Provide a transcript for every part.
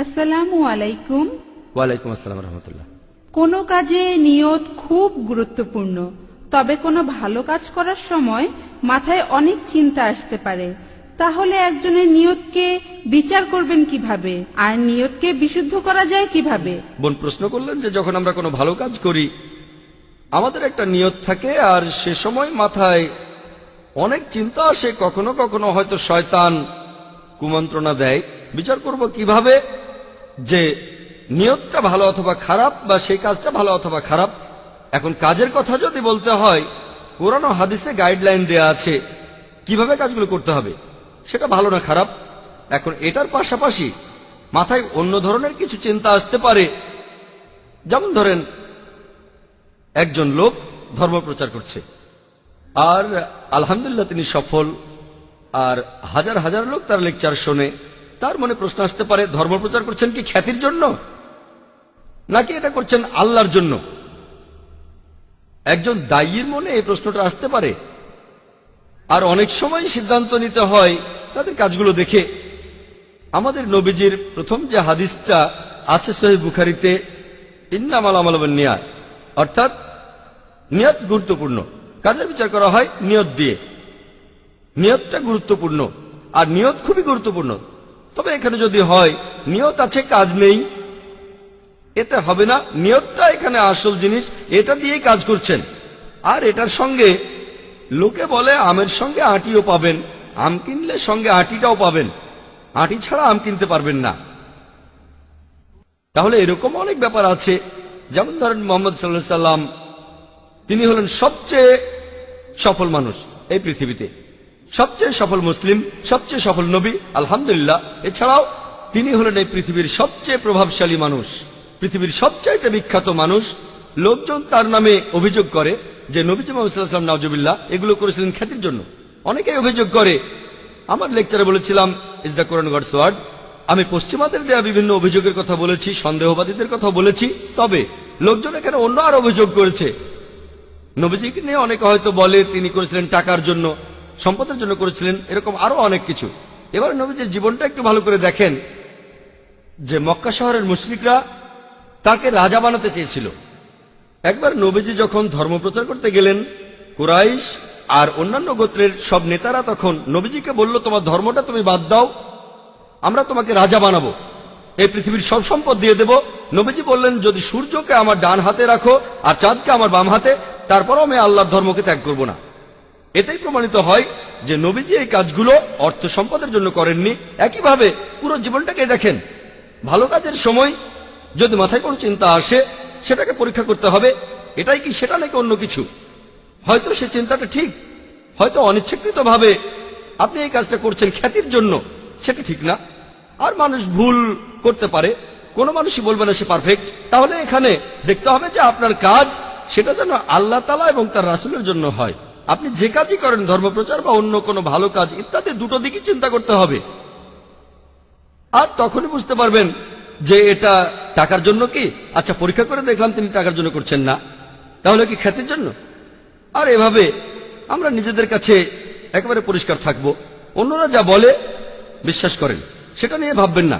আসসালামু আলাইকুম। ওয়ালাইকুম আসসালাম রহমতুল্লাহ। কোনো কাজে নিয়ত খুব গুরুত্বপূর্ণ, তবে কোনো ভালো কাজ করার সময় মাথায় অনেক চিন্তা আসতে পারে। তাহলে একজনের নিয়তকে বিচার করবেন কিভাবে, আর নিয়তকে বিশুদ্ধ করা যায় কিভাবে? বোন প্রশ্ন করলেন যে যখন আমরা কোনো ভালো কাজ করি আমাদের একটা নিয়ত থাকে, আর সে সময় মাথায় অনেক চিন্তা আসে, কখনো কখনো হয়তো শয়তান কুমন্ত্রণা দেয়। বিচার করব কিভাবে যে নিয়তটা ভালো অথবা খারাপ, বা সেই কাজটা ভালো অথবা খারাপ। এখন কাজের কথা যদি বলতে হয়, কোরআন ও হাদিসে গাইডলাইন দেয়া আছে কিভাবে কাজগুলো করতে হবে, সেটা ভালো না খারাপ। এখন এটার পাশাপাশি মাথায় অন্য ধরনের কিছু চিন্তা আসতে পারে। যেমন ধরেন একজন লোক ধর্ম প্রচার করছে, আর আলহামদুলিল্লাহ তিনি সফল, আর হাজার হাজার লোক তার লেকচার শোনে। তার মনে প্রশ্ন আসতে পারে, ধর্ম প্রচার করছেন কি খ্যাতির জন্য, নাকি এটা করছেন আল্লাহর জন্য? একজন দায়ীর মনে এই প্রশ্নটা আসতে পারে। আর অনেক সময় সিদ্ধান্ত নিতে হয় তাদের কাজগুলো দেখে। আমাদের নবীজির প্রথম যে হাদিসটা আছে সহিহ বুখারীতে, ইন্নামাল আমালু বিন্নিয়াত, অর্থাৎ নিয়ত গুরুত্বপূর্ণ, কাজের বিচার করা হয় নিয়ত দিয়ে। নিয়তটা গুরুত্বপূর্ণ, আর নিয়ত খুবই গুরুত্বপূর্ণ। তবে এখানে যদি হয় নিয়ত আছে কাজ নেই, এতে হবে না। নিয়তটা এখানে আসল জিনিস, এটা দিয়েই কাজ করছেন। আর এটার সঙ্গে লোকে বলে আমের সঙ্গে আটিও পাবেন, আম কিনলে সঙ্গে আটিটাও পাবেন, আটি ছাড়া আম কিনতে পারবেন না। তাহলে এরকম অনেক ব্যাপার আছে। যেমন ধরেন মুহাম্মদ সাল্লাল্লাহু আলাইহি সাল্লাম, তিনি হলেন সবচেয়ে সফল মানুষ এই পৃথিবীতে, সবচেয়ে সফল মুসলিম, সবচেয়ে সফল নবী, আলহামদুলিল্লাহ। এছাড়াও তিনি হলেন এই পৃথিবীর সবচেয়ে প্রভাবশালী মানুষ, পৃথিবীর সবচাইতে বিখ্যাত মানুষ। লোকজন তার নামে অভিযোগ করে যে নবীজি মুহাম্মদ সাল্লাল্লাহু আলাইহি ওয়াসাল্লাম নাউজুবিল্লাহ এগুলো করেছিলেন খ্যাতির জন্য। অনেকেই অভিযোগ করে। আমার লেকচারে বলেছিলাম is the Quran God's word. আমি পশ্চিমাদের দেয়া বিভিন্ন অভিযোগের কথা বলেছি, সন্দেহবাদীদের কথা বলেছি। তবে লোকজন এখানে অন্য আর অভিযোগ করেছে। নবীজিকে নিয়ে অনেকে হয়তো বলে তিনি করেছিলেন টাকার জন্য, সম্পদের জন্য করেছিলেন, এরকম আরো অনেক কিছু। এবার নবীজির জীবনটা একটু ভালো করে দেখেন যে মক্কা শহরের মুশরিকরা তাকে রাজা বানাতে চেয়েছিল। একবার নবীজি যখন ধর্ম প্রচার করতে গেলেন, কুরাইশ আর অন্যান্য গোত্রের সব নেতারা তখন নবীজিকে বলল, তোমার ধর্মটা তুমি বাদ দাও, আমরা তোমাকে রাজা বানাবো, এই পৃথিবীর সব সম্পদ দিয়ে দেব। নবীজি বললেন, যদি সূর্যকে আমার ডান হাতে রাখো আর চাঁদকে আমার বাম হাতে, তারপরও আমি আল্লাহর ধর্মকে ত্যাগ করব না। এটাই প্রমাণিত হয় যে নবীজি এই কাজগুলো অর্থ সম্পদের জন্য করেননি। একইভাবে পুরো জীবনটাকে দেখেন, ভালো কাজের সময় যদি মাথায় কোনো চিন্তা আসে সেটাকে পরীক্ষা করতে হবে, এটাই কি সেটা নাকি অন্য কিছু। হয়তো সে চিন্তাটা ঠিক, হয়তো অনিচ্ছাকৃতভাবে আপনি এই কাজটা করছেন খ্যাতির জন্য, সেটা ঠিক না। আর মানুষ ভুল করতে পারে, কোনো মানুষই বলবে না সে পারফেক্ট। তাহলে এখানে দেখতে হবে যে আপনার কাজ সেটা যেন আল্লাহ তাআলা এবং তার রাসূলের জন্য হয়। আপনি যে কাজই করেন, ধর্মপ্রচার বা অন্য কোনো ভালো কাজ ইত্যাদি, দুটো দিকই চিন্তা করতে হবে। আর তখনই বুঝতে পারবেন যে এটা টাকার জন্য কি। আচ্ছা, পরীক্ষা করে দেখলাম তিনি টাকার জন্য করছেন না, তাহলে কি খ্যাতির জন্য? আর এভাবে আমরা নিজেদের কাছে একেবারে পরিষ্কার থাকব। অন্যরা যা বলে বিশ্বাস করেন, সেটা নিয়ে ভাববেন না।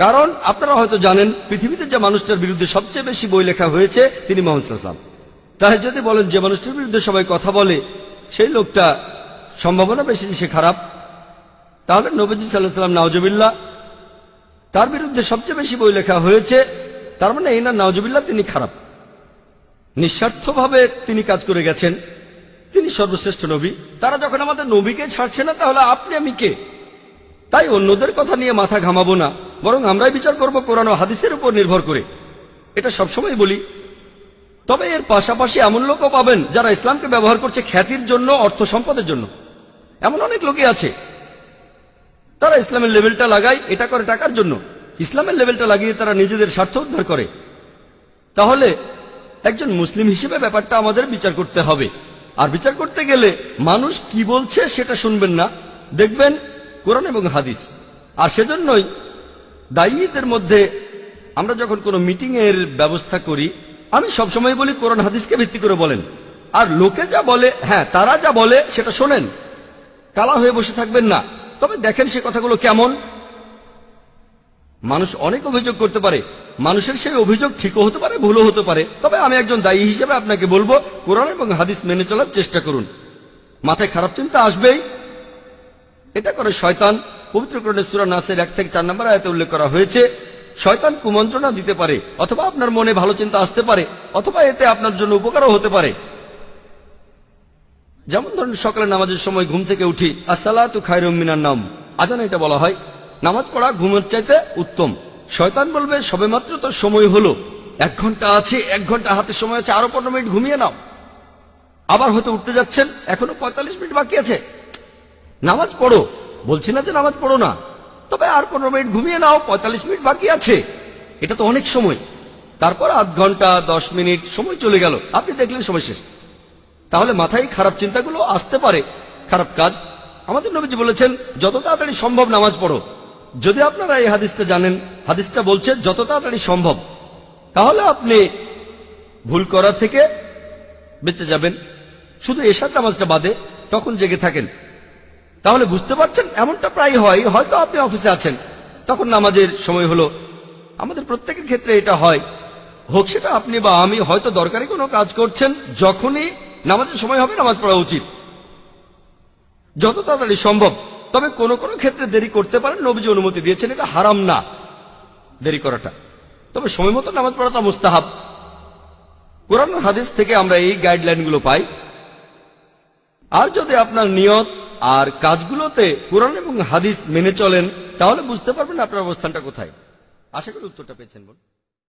কারণ আপনারা হয়তো জানেন পৃথিবীতে যে মানুষটার বিরুদ্ধে সবচেয়ে বেশি বই লেখা হয়েছে তিনি মুহাম্মদ সাল্লাল্লাহু আলাইহি ওয়াসাল্লাম। তাই যদি বলেন যে মানুষটার বিরুদ্ধে সবাই কথা বলে সেই লোকটা সম্ভাবনা বেশি যে সে খারাপ, তাহলে নবীজি সাল্লাল্লাহু আলাইহি ওয়াসাল্লাম নাউজুবিল্লাহ তার বিরুদ্ধে সবচেয়ে বেশি বই লেখা হয়েছে, তার মানে এই না নাউজুবিল্লাহ তিনি খারাপ। নিঃস্বার্থভাবে তিনি কাজ করে গেছেন, তিনি সর্বশ্রেষ্ঠ নবী। তারা যখন আমাদের নবীকে ছাড়ছে না, তাহলে আপনি আমি কে? তাই অন্যদের কথা নিয়ে মাথা ঘামাবো না, বরং আমরাই বিচার করব কোরআন ও হাদিসের উপর নির্ভর করে। এটা সবসময় বলি। তবে এর পাশাপাশি এমন লোকও পাবেন যারা ইসলামকে ব্যবহার করছে খ্যাতির জন্য, অর্থ সম্পদের জন্য। এমন অনেক লোকই আছে, তারা ইসলামের লেভেলটা লাগায় এটা করে টাকার জন্য, ইসলামের লেভেলটা লাগিয়ে তারা নিজেদের স্বার্থ উদ্ধার করে। তাহলে একজন মুসলিম হিসেবে ব্যাপারটা আমাদের বিচার করতে হবে। আর বিচার করতে গেলে মানুষ কি বলছে সেটা শুনবেন না, দেখবেন কোরআন এবং হাদিস। আর সেজন্যই দায়ীদের মধ্যে আমরা যখন কোনো মিটিং এর ব্যবস্থা করি, আমি সবসময় বলি কোরআন হাদিসকে ভিত্তি করে বলেন। আর লোকে যা বলে, হ্যাঁ তারা যা বলে সেটা শোনেন, কালা হয়ে বসে থাকবেন না। তবে দেখেন সে কথাগুলো কেমন। মানুষ অনেক অভিযোগ করতে পারে, মানুষের সেই অভিযোগ ঠিকও হতে পারে, ভুলও হতে পারে। তবে আমি একজন দায়ী হিসেবে আপনাকে বলবো, কোরআন এবং হাদিস মেনে চলার চেষ্টা করুন। মাথায় খারাপ চিন্তা আসবেই, এটা করে শয়তান। পবিত্র কোরআনে সূরা নাসের 1 থেকে 4 নম্বর আয়াতে উল্লেখ করা হয়েছে, শয়তান কুমন্ত্রণা দিতে পারে, অথবা আপনার মনে ভালো চিন্তা আসতে পারে, অথবা এতে আপনার জন্য উপকারও হতে পারে। যেমন ধরুন, সকালে নামাজের সময় ঘুম থেকে উঠি, আসসালাতু খায়রুম মিনান নাওম, আজানে এটা বলা হয় নামাজ পড়া ঘুমের চাইতে উত্তম। শয়তান বলবে সবেমাত্র তো সময় হলো, 1 ঘন্টা আছে, 1 ঘন্টা হাতে সময় আছে, আরো 15 মিনিট ঘুমিয়ে নাও। আবার হয়তো উঠতে যাচ্ছেন, এখনো 45 মিনিট বাকি আছে, নামাজ পড়ো। বলছি না যে নামাজ পড়ো না, তবে আর 15 মিনিট ঘুমিয়ে নাও, 45 মিনিট বাকি আছে, এটা তো অনেক সময়। তারপর আধ ঘন্টা 10 মিনিট সময় চলে গেল, আপনি দেখলেন সময় শেষ। তাহলে মাথায় খারাপ চিন্তাগুলো আসতে পারে, খারাপ কাজ। আমাদের নবীজি বলেছেন যত তাড়াতাড়ি সম্ভব নামাজ পড়ো। যদি আপনারা এই হাদিসটা জানেন, হাদিসটা বলছে যত তাড়াতাড়ি সম্ভব, তাহলে আপনি ভুল করা থেকে বেঁচে যাবেন। শুধু এশার নামাজটা বাদে তখন জেগে থাকেন। তাহলে বুঝতে পারছেন, এমনটা প্রায় হয়, হয়তো আপনি অফিসে আছেন, তখন নামাজের সময় হলো। আমাদের প্রত্যেকের ক্ষেত্রে এটা হয়, হোক সেটা আপনি বা আমি, হয়তো দরকারি কোনো কাজ করছেন, যখনই নামাজের সময় হবে নামাজ পড়া উচিত যত তাড়াতাড়ি সম্ভব। তবে কোন কোন ক্ষেত্রে দেরি করতে পারেন, নবীজি অনুমতি দিয়েছেন, এটা হারাম না দেরি করাটা। তবে সময় মতো নামাজ পড়াটা মুস্তাহাব। কোরআন ও হাদিস থেকে আমরা এই গাইডলাইনগুলো পাই। আর যদি আপনার নিয়ত আর কাজগুলোতে কোরআন এবং হাদিস মেনে চলেন, তাহলে বুঝতে পারবেন আপনার অবস্থানটা কোথায়। আশা করি উত্তরটা পেয়েছেন বোন।